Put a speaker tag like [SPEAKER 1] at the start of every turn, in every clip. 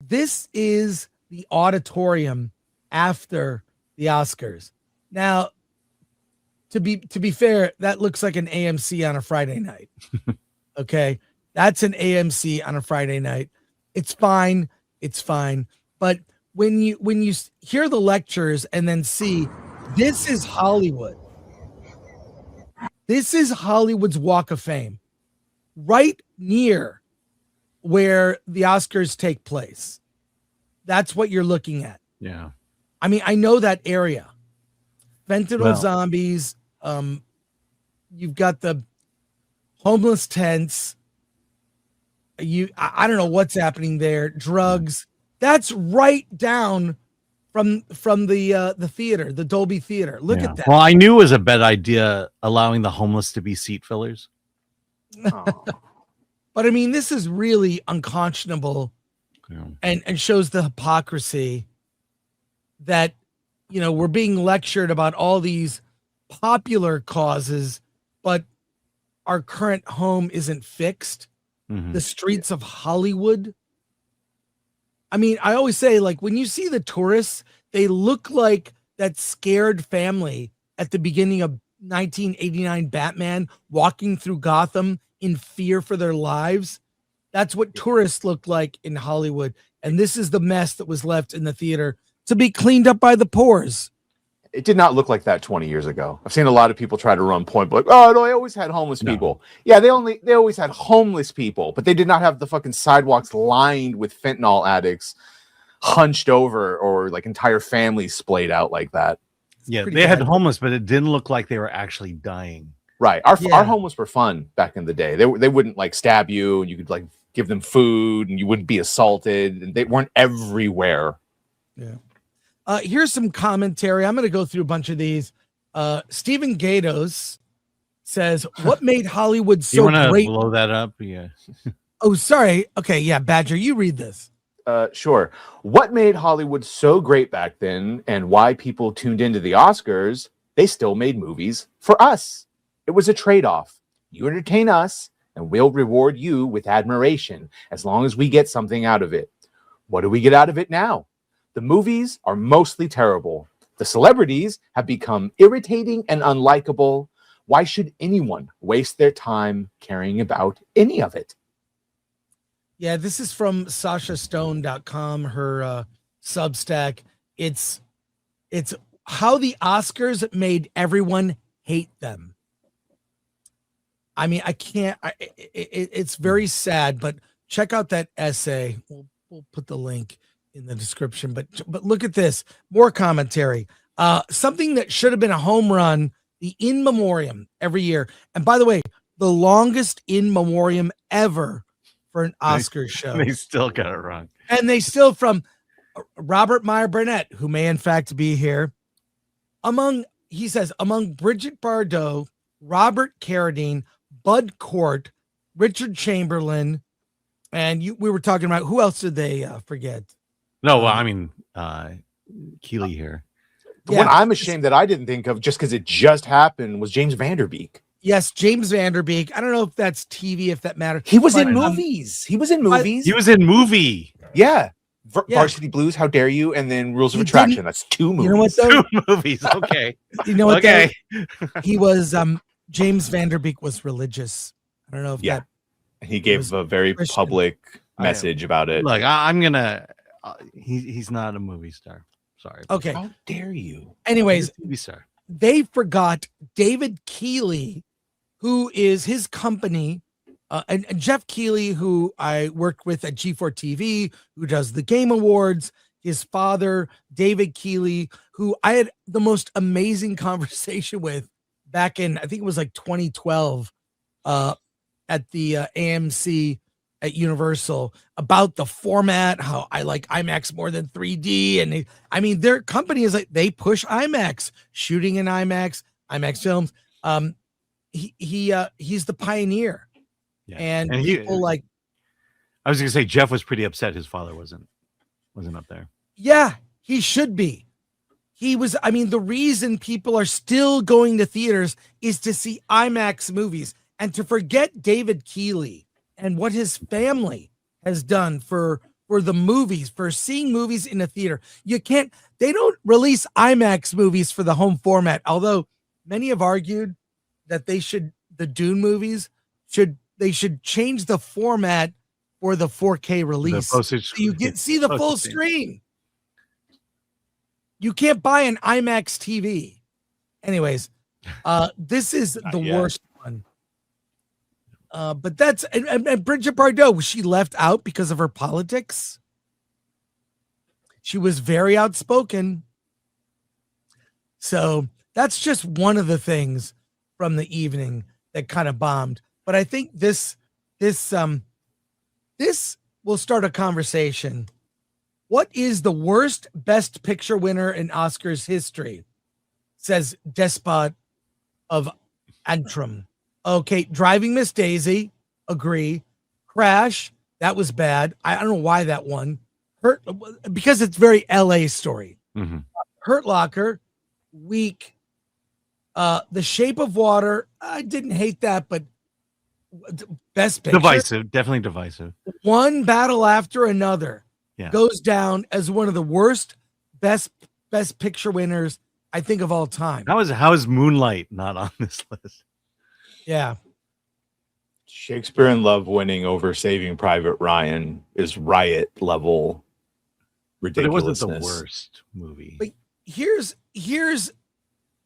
[SPEAKER 1] this is the auditorium after the Oscars. Now, to be fair, that looks like an AMC on a Friday night. Okay, that's an AMC on a Friday night. It's fine. It's fine. But when you hear the lectures and then see, this is Hollywood. This is Hollywood's Walk of Fame, right near where the Oscars take place. That's what you're looking at.
[SPEAKER 2] Yeah.
[SPEAKER 1] I mean, I know that area. Fentanyl zombies. You've got the homeless tents. I don't know what's happening there. Drugs. That's right down from the theater, the Dolby Theater. Look at that.
[SPEAKER 2] Well, I knew it was a bad idea allowing the homeless to be seat fillers.
[SPEAKER 1] But I mean, this is really unconscionable, and shows the hypocrisy that, you know, we're being lectured about all these popular causes, but our current home isn't fixed. The streets of Hollywood. I mean, I always say, like, when you see the tourists, they look like that scared family at the beginning of 1989 Batman walking through Gotham in fear for their lives. That's what tourists look like in Hollywood. And this is the mess that was left in the theater to be cleaned up by the pores.
[SPEAKER 3] It did not look like that 20 years ago. I've seen a lot of people try to run point, like, oh, no, I always had homeless people. Yeah, they always had homeless people, but they did not have the fucking sidewalks lined with fentanyl addicts hunched over, or like entire families splayed out like that.
[SPEAKER 2] Yeah, they had homeless, but it didn't look like they were actually dying.
[SPEAKER 3] Right. Our homeless were fun back in the day. They wouldn't like stab you, and you could like give them food, and you wouldn't be assaulted, and they weren't everywhere.
[SPEAKER 1] Yeah. Here's some commentary. I'm going to go through a bunch of these. Stephen Gatos says, "What made Hollywood so
[SPEAKER 2] great?" You want to
[SPEAKER 1] great?
[SPEAKER 2] blow that up? Yeah.
[SPEAKER 1] Oh, sorry. Okay, yeah, Badger, you read this.
[SPEAKER 3] Sure. What made Hollywood so great back then, and why people tuned into the Oscars? They still made movies for us. It was a trade-off. You entertain us, and we'll reward you with admiration as long as we get something out of it. What do we get out of it now? The movies are mostly terrible. The celebrities have become irritating and unlikable. Why should anyone waste their time caring about any of it?"
[SPEAKER 1] Yeah, this is from SashaStone.com, her Substack. It's how the Oscars made everyone hate them. I mean, it's very sad, but check out that essay. We'll put the link in the description, but look at this. More commentary. Something that should have been a home run, the In Memoriam every year. And by the way, the longest In Memoriam ever for an Oscar show.
[SPEAKER 2] They still got it wrong.
[SPEAKER 1] And they still, from Robert Meyer Burnett, who may in fact be here, he says, among Bridget Bardot, Robert Carradine, Bud Cort, Richard Chamberlain, and we were talking about, who else did they forget?
[SPEAKER 2] No, well, I mean, Keeley here.
[SPEAKER 3] The one I'm ashamed that I didn't think of, just because it just happened, was James Van Der Beek.
[SPEAKER 1] Yes, James Van Der Beek. I don't know if that's TV, if that matters.
[SPEAKER 3] He was in movies. He was in movies.
[SPEAKER 2] He was in movie.
[SPEAKER 3] Yeah. Varsity Blues, How Dare You, and then Rules of Attraction. That's 2 movies.
[SPEAKER 1] You know what, though?
[SPEAKER 2] 2 movies. Okay.
[SPEAKER 1] You know what?
[SPEAKER 2] Okay.
[SPEAKER 1] He was James Van Der Beek was religious. I don't know if that.
[SPEAKER 3] He gave a very
[SPEAKER 1] Christian.
[SPEAKER 3] public message about it.
[SPEAKER 2] Look, I'm gonna. He's not a movie star. Sorry.
[SPEAKER 1] Okay.
[SPEAKER 3] How dare you?
[SPEAKER 1] Anyways,
[SPEAKER 2] TV star.
[SPEAKER 1] They forgot David Keeley, who is his company, and Jeff Keeley, who I worked with at G4 TV, who does the Game Awards. His father, David Keeley, who I had the most amazing conversation with back in, I think it was like 2012, at the AMC at Universal, about the format, how I like IMAX more than 3D. And I mean, their company is like, they push IMAX, shooting in IMAX films. He's the pioneer.
[SPEAKER 2] Yeah.
[SPEAKER 1] And people like,
[SPEAKER 2] I was gonna say Jeff was pretty upset his father wasn't up there.
[SPEAKER 1] Yeah, he should be. He was, I mean, the reason people are still going to theaters is to see IMAX movies, and to forget David Keeley and what his family has done for for the movies, for seeing movies in a theater. They don't release IMAX movies for the home format, although many have argued that the Dune movies should change the format for the 4K release. So you see the full screen. You can't buy an IMAX TV. Anyways, this is the worst one. But that's and Bridget Bardot, was she left out because of her politics? She was very outspoken. So that's just one of the things from the evening that kind of bombed. But I think this will start a conversation. What is the worst Best Picture winner in Oscars history? Says Despot of Antrim. Okay, Driving Miss Daisy, agree. Crash, that was bad. I don't know why that won. Because it's very LA story.
[SPEAKER 2] Mm-hmm.
[SPEAKER 1] Hurt Locker, weak. The Shape of Water, I didn't hate that, but Best Picture.
[SPEAKER 2] Divisive, definitely divisive.
[SPEAKER 1] One battle after another goes down as one of the worst Best Picture winners, I think, of all time.
[SPEAKER 2] How is Moonlight not on this list?
[SPEAKER 1] Yeah.
[SPEAKER 3] Shakespeare in Love winning over Saving Private Ryan is riot level ridiculousness.
[SPEAKER 2] But it wasn't the worst movie.
[SPEAKER 1] But here's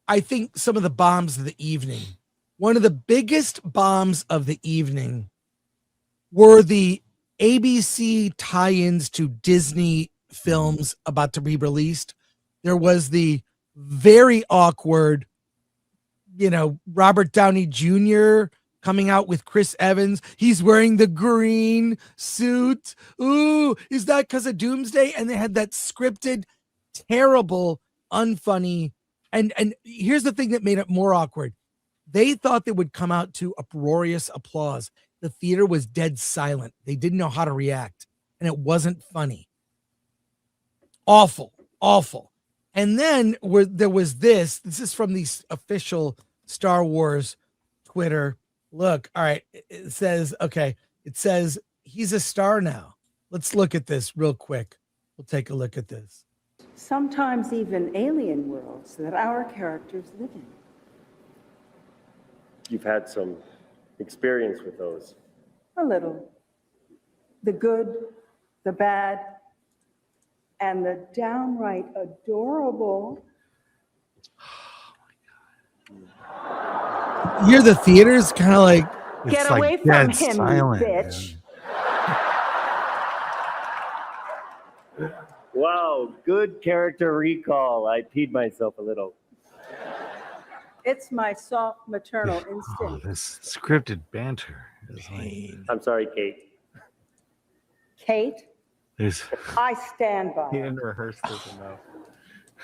[SPEAKER 1] I think some of the bombs of the evening. One of the biggest bombs of the evening were the ABC tie-ins to Disney films about to be released. There was the very awkward, Robert Downey Jr. coming out with Chris Evans. He's wearing the green suit. Ooh, is that because of Doomsday? And they had that scripted, terrible, unfunny. And here's the thing that made it more awkward. They thought they would come out to uproarious applause. The theater was dead silent. They didn't know how to react. And it wasn't funny. Awful, awful. And then there was this is from the official Star Wars Twitter. Look, all right, it says he's a star now. Let's look at this real quick. We'll take a look at this.
[SPEAKER 4] Sometimes even alien worlds that our characters live in.
[SPEAKER 5] You've had some experience with those.
[SPEAKER 4] A little. The good, the bad, and the downright adorable.
[SPEAKER 1] You're the theater's kind of like,
[SPEAKER 4] get away from him, silent, you bitch.
[SPEAKER 5] Wow, good character recall. I peed myself a little.
[SPEAKER 4] It's my soft maternal instinct.
[SPEAKER 2] Oh, this scripted banter is like...
[SPEAKER 5] I'm sorry, Kate.
[SPEAKER 4] Kate? I stand by.
[SPEAKER 5] He didn't rehearse this enough.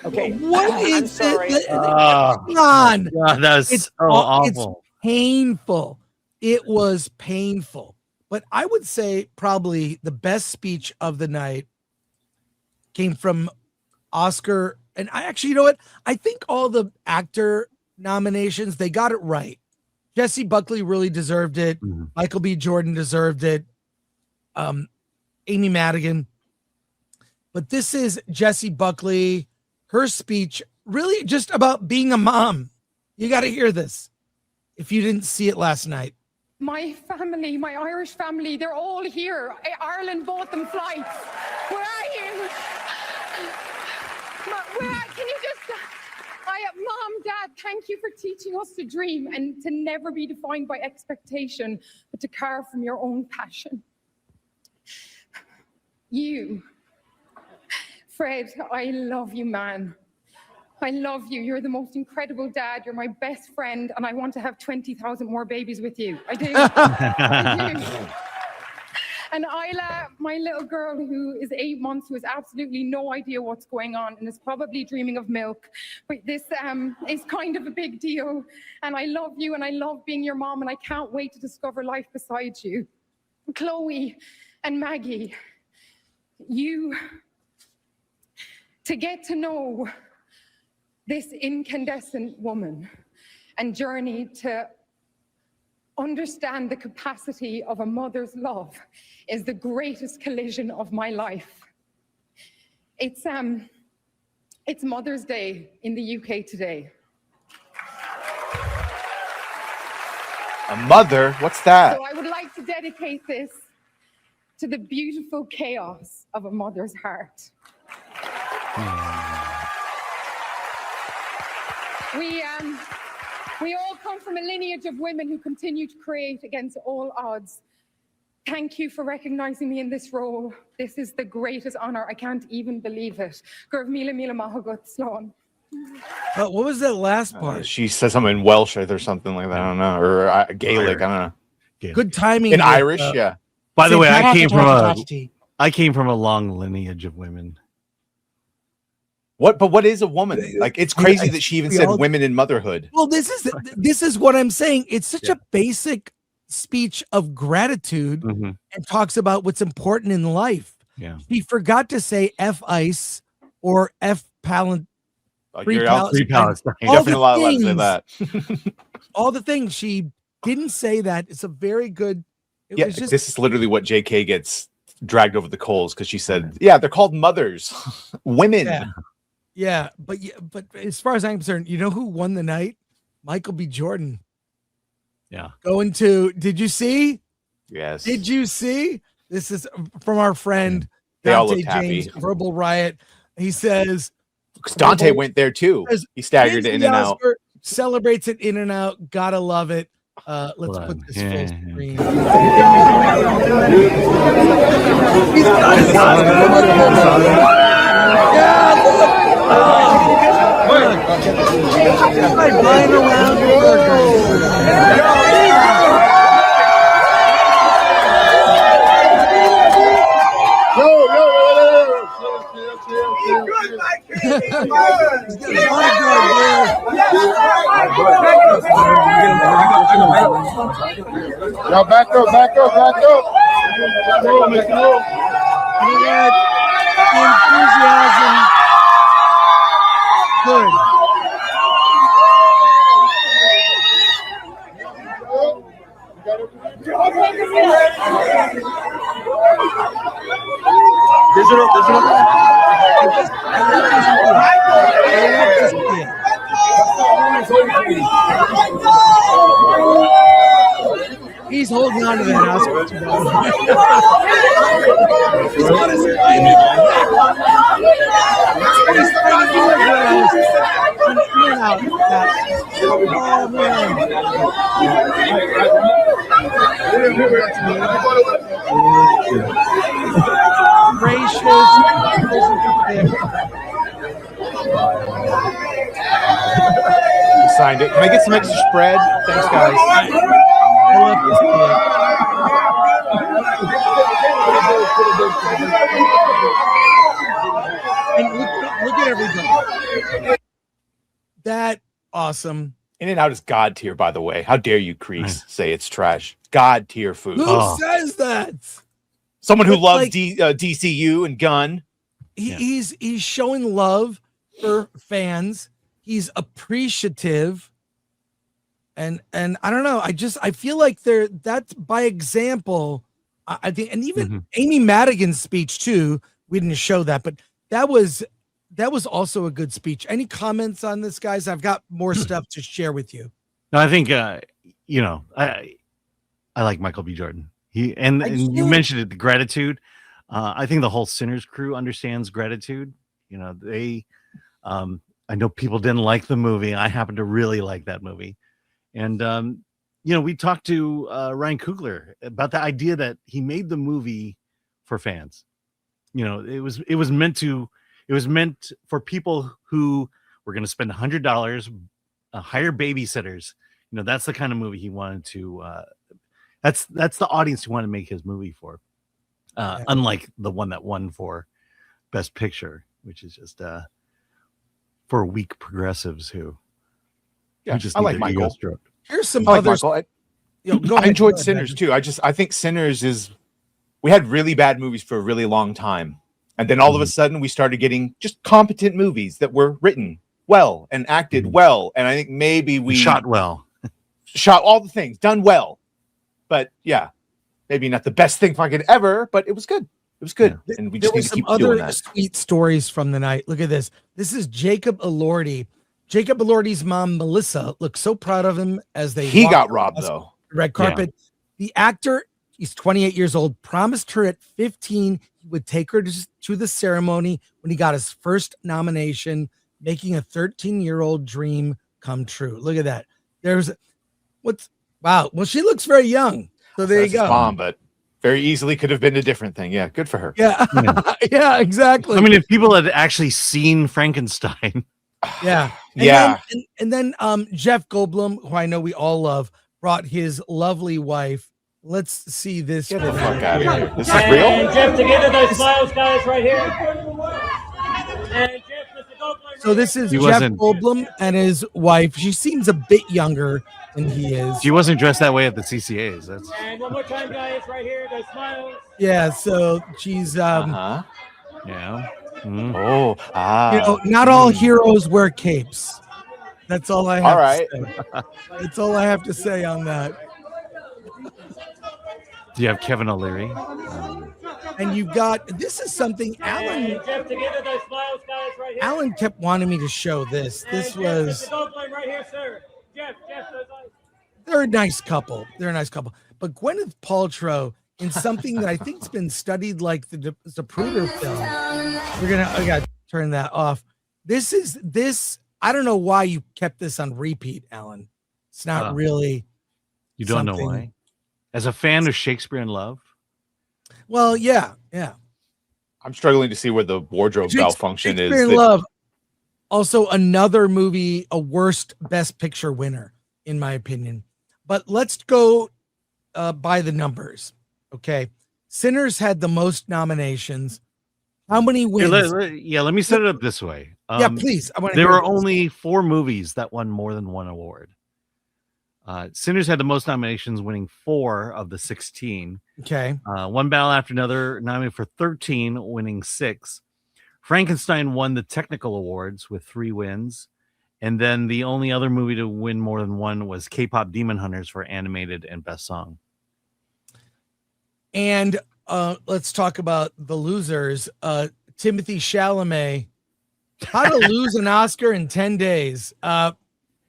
[SPEAKER 4] Okay.
[SPEAKER 1] What is it?
[SPEAKER 2] Come on. God, that was so awful.
[SPEAKER 1] It's painful. It was painful. But I would say probably the best speech of the night came from Oscar. And I actually, you know what? I think all the actor nominations, they got it right. Jesse Buckley really deserved it. Mm-hmm. Michael B. Jordan deserved it. Amy Madigan. But this is Jessie Buckley, her speech, really just about being a mom. You got to hear this if you didn't see it last night.
[SPEAKER 6] My family, my Irish family, they're all here. Ireland bought them flights. Where are you? Can you just... Mom, Dad, thank you for teaching us to dream and to never be defined by expectation, but to carve from your own passion. You, Fred, I love you, man. I love you. You're the most incredible dad. You're my best friend, and I want to have 20,000 more babies with you. I do. I do. And Isla, my little girl who is 8 months, who has absolutely no idea what's going on and is probably dreaming of milk. But this is kind of a big deal. And I love you and I love being your mom and I can't wait to discover life beside you. Chloe and Maggie, to get to know this incandescent woman and journey to understand the capacity of a mother's love is the greatest collision of my life. It's Mother's Day in the UK today.
[SPEAKER 3] A mother? What's that?
[SPEAKER 6] So I would like to dedicate this to the beautiful chaos of a mother's heart. We all come from a lineage of women who continue to create against all odds. Thank you for recognizing me in this role. This is the greatest honor. I can't even believe it. Gurv mila mila mahagut slán.
[SPEAKER 1] What was that last part?
[SPEAKER 3] She said something in Welsh or something like that. I don't know. Or Gaelic. I don't know.
[SPEAKER 2] Yeah.
[SPEAKER 1] Good timing.
[SPEAKER 3] In
[SPEAKER 1] with,
[SPEAKER 3] Irish, yeah.
[SPEAKER 2] By the way, I
[SPEAKER 1] Say
[SPEAKER 2] came from a long lineage of women.
[SPEAKER 3] But what is a woman? Like, it's crazy that she even said women in motherhood.
[SPEAKER 1] Well, this is what I'm saying. It's such a basic speech of gratitude and talks about what's important in life.
[SPEAKER 2] Yeah.
[SPEAKER 1] He forgot to say F ice or F Palestine.
[SPEAKER 2] Free Palestine.
[SPEAKER 3] Definitely a lot of say that.
[SPEAKER 1] All the things she didn't say that. It's a very good.
[SPEAKER 3] Yeah, this is literally what JK gets dragged over the coals because she said, "Yeah, they're called mothers, women."
[SPEAKER 1] Yeah, but as far as I'm concerned, you know who won the night? Michael B. Jordan.
[SPEAKER 2] Yeah.
[SPEAKER 1] Going to. Did you see?
[SPEAKER 3] Yes.
[SPEAKER 1] Did you see? This is from our friend
[SPEAKER 3] They all
[SPEAKER 1] Dante
[SPEAKER 3] looked happy.
[SPEAKER 1] James, Verbal Riot. He says.
[SPEAKER 3] Dante went there too. He staggered it in and out.
[SPEAKER 1] Celebrates it in and out. Gotta love it. Let's put this full screen.
[SPEAKER 7] Now back up.
[SPEAKER 1] Enthusiasm. Good. He's holding on to that Oscar. He's got his He's finding autographs. Oh, man. Gracious.
[SPEAKER 3] Signed it. Can I get some extra spread? Thanks, guys.
[SPEAKER 1] I love this kid. And look at everything. That awesome.
[SPEAKER 3] In and Out is God tier, by the way. How dare you, Crease, say it's trash? God tier food.
[SPEAKER 1] Who says that?
[SPEAKER 3] Someone who loves DCU and Gunn.
[SPEAKER 1] He's showing love for fans. He's appreciative. And I don't know. I feel like that's by example. I think, and even Amy Madigan's speech too. We didn't show that, but that was also a good speech. Any comments on this, guys? I've got more stuff to share with you.
[SPEAKER 2] No, I think I like Michael B. Jordan. And you mentioned it, the gratitude. I think the whole Sinners crew understands gratitude. They I know people didn't like the movie. I happen to really like that movie. And we talked to Ryan Coogler about the idea that he made the movie for fans. It was meant for people who were going to spend $100, hire babysitters. That's the kind of movie he wanted to. That's the audience he wanted to make his movie for. Unlike the one that won for Best Picture, which is just for weak progressives who.
[SPEAKER 3] Yeah, I like Michael.
[SPEAKER 1] Here's some
[SPEAKER 3] other.
[SPEAKER 1] I
[SPEAKER 3] enjoyed Sinners too. I think Sinners is. We had really bad movies for a really long time, and then all of a sudden we started getting just competent movies that were written well and acted well. And I think maybe we
[SPEAKER 2] shot well,
[SPEAKER 3] shot all the things, done well. But yeah, maybe not the best thing fucking ever, but it was good. It was good.
[SPEAKER 1] Yeah.
[SPEAKER 3] And we
[SPEAKER 1] There
[SPEAKER 3] just need
[SPEAKER 1] was
[SPEAKER 3] to
[SPEAKER 1] some
[SPEAKER 3] keep doing
[SPEAKER 1] other
[SPEAKER 3] that.
[SPEAKER 1] sweet stories from the night. Look at this. This is Jacob Elordi. Jacob Elordi's mom, Melissa, looks so proud of him as
[SPEAKER 3] He
[SPEAKER 1] walked
[SPEAKER 3] got robbed, though.
[SPEAKER 1] the red carpet. The actor, he's 28 years old, promised her at 15 he would take her to the ceremony when he got his first nomination, making a 13-year-old dream come true. Look at that. Wow. Well, she looks very young. So there you go.
[SPEAKER 3] Mom, but very easily could have been a different thing. Yeah, good for her.
[SPEAKER 1] Yeah. Yeah, exactly.
[SPEAKER 2] I mean, if people had actually seen Frankenstein.
[SPEAKER 1] Yeah. And then Jeff Goldblum, who I know we all love, brought his lovely wife. Let's see this.
[SPEAKER 3] Get the fuck out of here. This is
[SPEAKER 5] And
[SPEAKER 3] real?
[SPEAKER 5] Jeff, together those smiles, guys, right here. And Jeff, Mr. Goldblum.
[SPEAKER 1] So this is
[SPEAKER 2] He
[SPEAKER 1] Jeff
[SPEAKER 2] wasn't-
[SPEAKER 1] Goldblum and his wife. She seems a bit younger than he is.
[SPEAKER 2] She wasn't dressed that way at the CCAs. That's
[SPEAKER 5] And one more time, guys, right here, those smiles.
[SPEAKER 1] Yeah, so she's
[SPEAKER 2] yeah. Mhm.
[SPEAKER 3] Oh,
[SPEAKER 1] not all heroes wear capes. That's all I have
[SPEAKER 3] All right.
[SPEAKER 1] to say. That's all I have to say on that.
[SPEAKER 2] Do you have Kevin O'Leary?
[SPEAKER 1] And you got this is something Alan
[SPEAKER 5] And Jeff, together those smiles, guys, right here.
[SPEAKER 1] Alan kept wanting me to show this. This
[SPEAKER 5] And Jeff,
[SPEAKER 1] was
[SPEAKER 5] Mr. Goldblum, right here, sir. Jeff, those eyes.
[SPEAKER 1] they're a nice couple. They're a nice couple. But Gwyneth Paltrow in something that I think's been studied like the Zapruder film. I got to turn that off. This. I don't know why you kept this on repeat, Alan. It's not really.
[SPEAKER 2] You don't know
[SPEAKER 1] something-
[SPEAKER 2] why? As a fan of Shakespeare in Love?
[SPEAKER 1] Well, yeah.
[SPEAKER 3] I'm struggling to see where the wardrobe malfunction is.
[SPEAKER 1] Shakespeare in Love. Also, another movie, a worst Best Picture winner, in my opinion. But let's go by the numbers. Okay. Sinners had the most nominations. How many wins?
[SPEAKER 2] Let me set it up this way.
[SPEAKER 1] Yeah, please. I want to
[SPEAKER 2] There
[SPEAKER 1] hear
[SPEAKER 2] were
[SPEAKER 1] this.
[SPEAKER 2] only 4 movies that won more than one award. Sinners had the most nominations, winning 4 of the 16.
[SPEAKER 1] Okay.
[SPEAKER 2] One Battle After Another, nominated for 13, winning 6. Frankenstein won the technical awards with 3 wins. And then the only other movie to win more than one was K-pop Demon Hunters for animated and best song.
[SPEAKER 1] And let's talk about the losers. Timothy Chalamet, how to lose an Oscar in 10 days.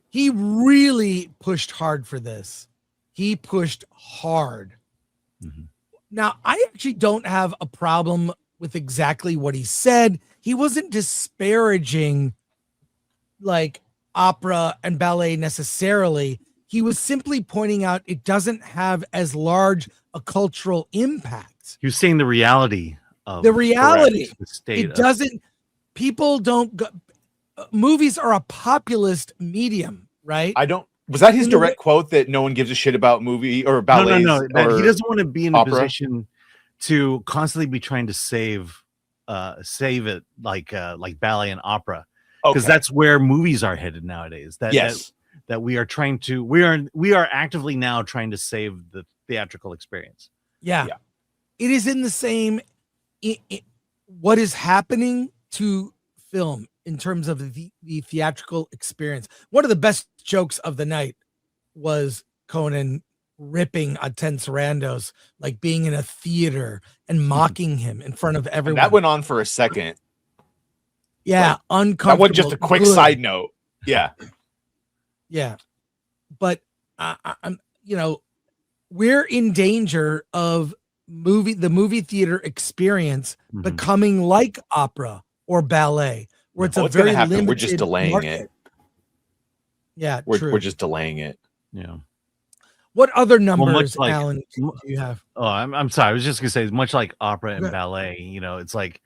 [SPEAKER 1] He really pushed hard for this. He pushed hard.
[SPEAKER 2] Mhm.
[SPEAKER 1] Now, I actually don't have a problem with exactly what he said. He wasn't disparaging like opera and ballet necessarily. He was simply pointing out it doesn't have as large a cultural impact.
[SPEAKER 2] He was saying the reality of
[SPEAKER 1] The reality.
[SPEAKER 2] the state
[SPEAKER 1] It
[SPEAKER 2] of-
[SPEAKER 1] doesn't, people don't go, movies are a populist medium, right?
[SPEAKER 3] Was that his
[SPEAKER 1] In the
[SPEAKER 3] direct quote that no one gives a shit about movie or
[SPEAKER 2] No,
[SPEAKER 3] ballets?
[SPEAKER 2] that he
[SPEAKER 3] or
[SPEAKER 2] doesn't want to be in a
[SPEAKER 3] opera?
[SPEAKER 2] position to constantly be trying to save it like ballet and opera, because
[SPEAKER 3] Okay.
[SPEAKER 2] that's where movies are headed nowadays. That we are trying to we are actively now trying to save the theatrical experience.
[SPEAKER 1] Yeah.
[SPEAKER 3] Yeah.
[SPEAKER 1] It is in the same what is happening to film in terms of the theatrical experience. One of the best jokes of the night was Conan ripping on Ten Sarandos, like being in a theater and mocking him in front of
[SPEAKER 3] And
[SPEAKER 1] everyone.
[SPEAKER 3] that went on for a second.
[SPEAKER 1] yeah,
[SPEAKER 3] That
[SPEAKER 1] uncomfortable.
[SPEAKER 3] was just a quick
[SPEAKER 1] good.
[SPEAKER 3] side note. Yeah.
[SPEAKER 1] Yeah. But I'm, we're in danger of the movie theater experience
[SPEAKER 2] Mhm.
[SPEAKER 1] becoming like opera or ballet, where it's a
[SPEAKER 3] What's gonna
[SPEAKER 1] very
[SPEAKER 3] happen?
[SPEAKER 1] limited
[SPEAKER 3] We're just delaying
[SPEAKER 1] market.
[SPEAKER 3] it.
[SPEAKER 1] Yeah, true.
[SPEAKER 3] We're just delaying it.
[SPEAKER 2] Yeah.
[SPEAKER 1] What other numbers,
[SPEAKER 2] like-
[SPEAKER 1] Alan, do you have?
[SPEAKER 2] Oh, I'm sorry. I was just gonna say, much like opera and
[SPEAKER 1] Okay.
[SPEAKER 2] ballet, it's like,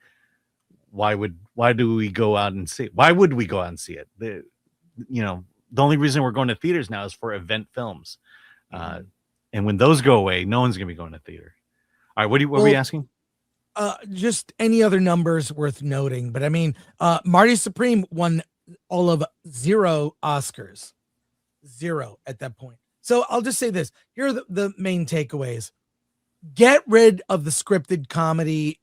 [SPEAKER 2] why would we go out and see it? Why would we go out and see it? The only reason we're going to theaters now is for event films, and when those go away, no one's gonna be going to theater. All right, what were we asking?
[SPEAKER 1] Just any other numbers worth noting, but I mean, Marty Supreme won all of 0 Oscars, 0 at that point. So I'll just say this: here are the main takeaways. Get rid of the scripted comedy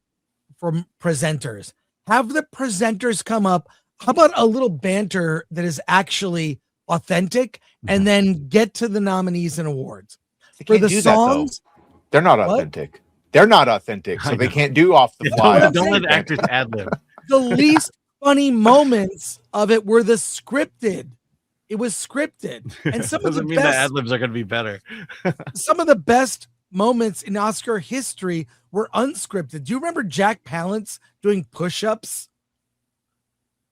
[SPEAKER 1] from presenters. Have the presenters come up. How about a little banter that is actually authentic, and then get to the nominees and awards? for
[SPEAKER 3] can't
[SPEAKER 1] the
[SPEAKER 3] do that, though.
[SPEAKER 1] songs.
[SPEAKER 3] They're not
[SPEAKER 1] What?
[SPEAKER 3] authentic. They're not authentic, so
[SPEAKER 2] I
[SPEAKER 3] they
[SPEAKER 2] know.
[SPEAKER 3] can't do off the fly.
[SPEAKER 2] Don't let actors ad lib.
[SPEAKER 1] The least funny moments of it were the scripted. It was scripted, and some of
[SPEAKER 2] Doesn't
[SPEAKER 1] the
[SPEAKER 2] mean that
[SPEAKER 1] best,
[SPEAKER 2] ad libs are going to be better.
[SPEAKER 1] some of the best moments in Oscar history were unscripted. Do you remember Jack Palance doing push-ups?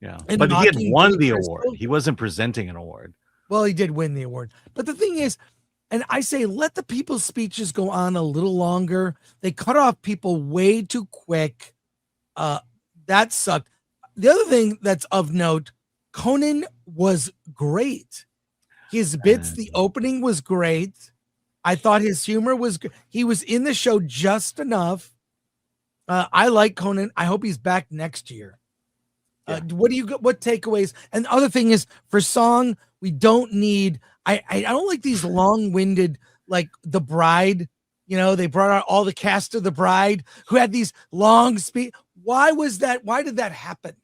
[SPEAKER 2] Yeah,
[SPEAKER 1] And
[SPEAKER 2] but he had
[SPEAKER 1] mocking
[SPEAKER 2] won
[SPEAKER 1] Billy
[SPEAKER 2] the
[SPEAKER 1] Crystal?
[SPEAKER 2] award. He wasn't presenting an award.
[SPEAKER 1] Well, he did win the award. But the thing is, and I say, let the people's speeches go on a little longer. They cut off people way too quick. That sucked. The other thing that's of note, Conan was great. His bits, the opening was great. I thought his humor was good. He was in the show just enough. I like Conan. I hope he's back next year. What do you got? What takeaways? And the other thing is, for song, we don't need. I don't like these long-winded, like The Bride. You know, they brought out all the cast of The Bride who had these long speech. Why was that? Why did that happen?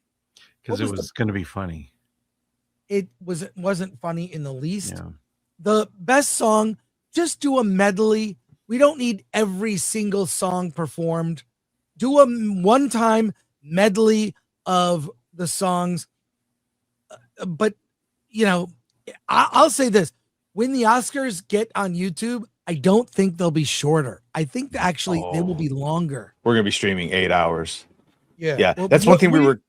[SPEAKER 2] Because it was going to be funny.
[SPEAKER 1] It wasn't funny in the least.
[SPEAKER 2] Yeah.
[SPEAKER 1] The best song, just do a medley. We don't need every single song performed. Do a one-time medley of the songs. But, you know, I'll say this. When the Oscars get on YouTube, I don't think they'll be shorter. I think actually they will be longer.
[SPEAKER 3] We're gonna be streaming 8 hours.
[SPEAKER 1] Yeah.
[SPEAKER 3] Well, that's one thing we were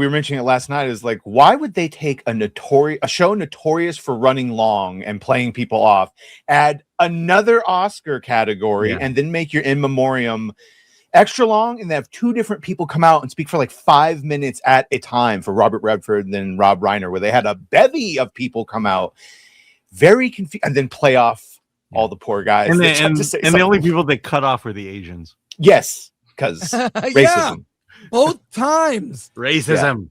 [SPEAKER 3] mentioning it last night, is like, why would they take a show notorious for running long and playing people off, add another Oscar category, and then make your in memoriam extra long, and they have two different people come out and speak for like 5 minutes at a time for Robert Redford and then Rob Reiner, where they had a bevy of people come out, very confused, and then play off all the poor guys.
[SPEAKER 2] And the only people they cut off were the Asians.
[SPEAKER 3] Yes, because racism.
[SPEAKER 1] Both times.
[SPEAKER 2] Racism.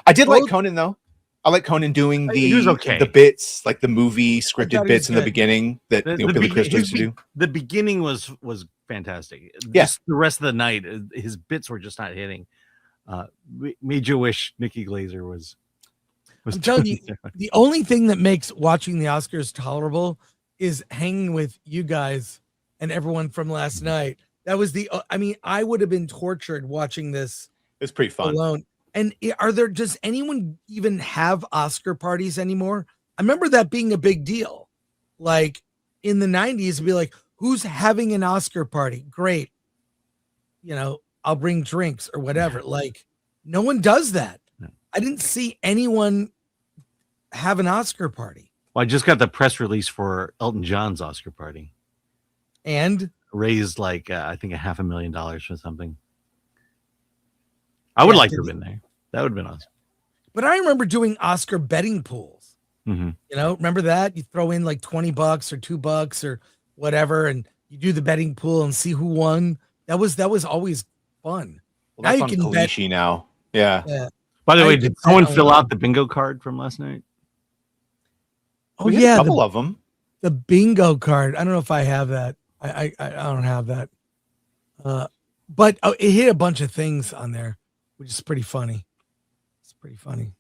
[SPEAKER 3] I did like Conan, though. I like Conan doing the bits, like the movie scripted bits in the beginning that Billy Crystal used to do.
[SPEAKER 2] The beginning was fantastic.
[SPEAKER 3] Yes.
[SPEAKER 2] The rest of the night, his bits were just not hitting. Made you wish Nikki Glaser was
[SPEAKER 1] I'm telling you, the only thing that makes watching the Oscars tolerable is hanging with you guys and everyone from last night. That was I would have been tortured watching this.
[SPEAKER 3] It's pretty fun.
[SPEAKER 1] Alone. And does anyone even have Oscar parties anymore? I remember that being a big deal. Like in the 90s, it'd be like, who's having an Oscar party? Great. You know, I'll bring drinks or whatever. Like, no one does that. I didn't see anyone have an Oscar party.
[SPEAKER 2] Well, I just got the press release for Elton John's Oscar party.
[SPEAKER 1] And
[SPEAKER 2] raised like I think $500,000 for something. I would like to have been there. That would have been awesome.
[SPEAKER 1] But I remember doing Oscar betting pools.
[SPEAKER 2] Mm-hmm.
[SPEAKER 1] You know, remember that? You throw in like $20 or $2 or whatever, and you do the betting pool and see who won. That was always fun.
[SPEAKER 3] Well, that's now you can bet now. Yeah.
[SPEAKER 2] By the way, did someone fill out the bingo card from last night?
[SPEAKER 1] Oh yeah,
[SPEAKER 3] a couple of them.
[SPEAKER 1] The bingo card. I don't know if I have that. I don't have that. But it hit a bunch of things on there, which is pretty funny. It's pretty funny.